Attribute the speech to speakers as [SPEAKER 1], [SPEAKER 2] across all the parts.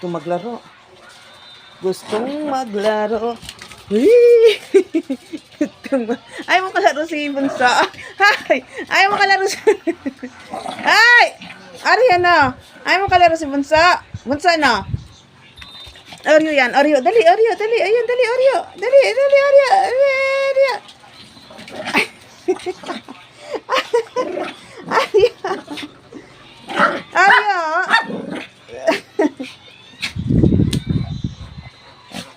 [SPEAKER 1] Gusto maglaro. Gustong maglaro. Uy! Ayaw mo kalaro si Bunso. Ay! Ayaw mo kalaro si... Ay! Arya na. Ayaw mo kalaro si Bunso. Bunso na. Oreo yan. Oreo. Dali, Oreo. Dali. Ayan, dali, Oreo. Dali, dali, Oreo. Oreo. Arya. Arya.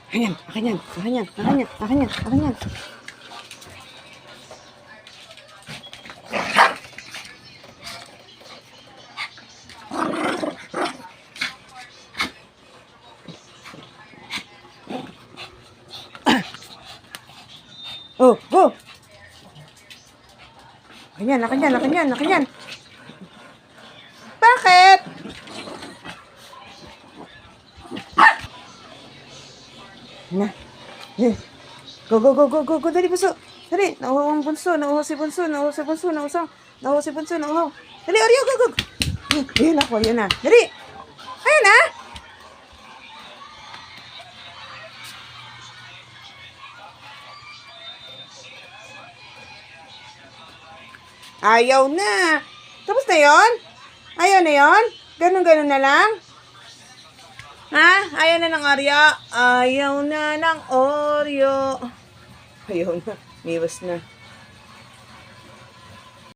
[SPEAKER 1] Ayan, akin yan, akin yan, akin yan, akin yan, akin yan. Oh, go! Akin yan, akin yan, akin yan, akin yan. Bakit? Na. Go, go, go, go, go, go. Dali, Bunso. Dali. Nauhaw ang Bunso. Nauhaw si Bunso. Nauhaw si Bunso. Nauhaw si Bunso. Nauhaw. Dali, Oreo. Go, go. Ayun ako. Ayun na. Dali. Ayun na. Ayaw na. Tapos na yon? Ayaw na yon? Ganun-ganun na lang? Ha? Ayaw na ng Oreo? Ayaw na ng Oreo. Ayaw na. Miwas na.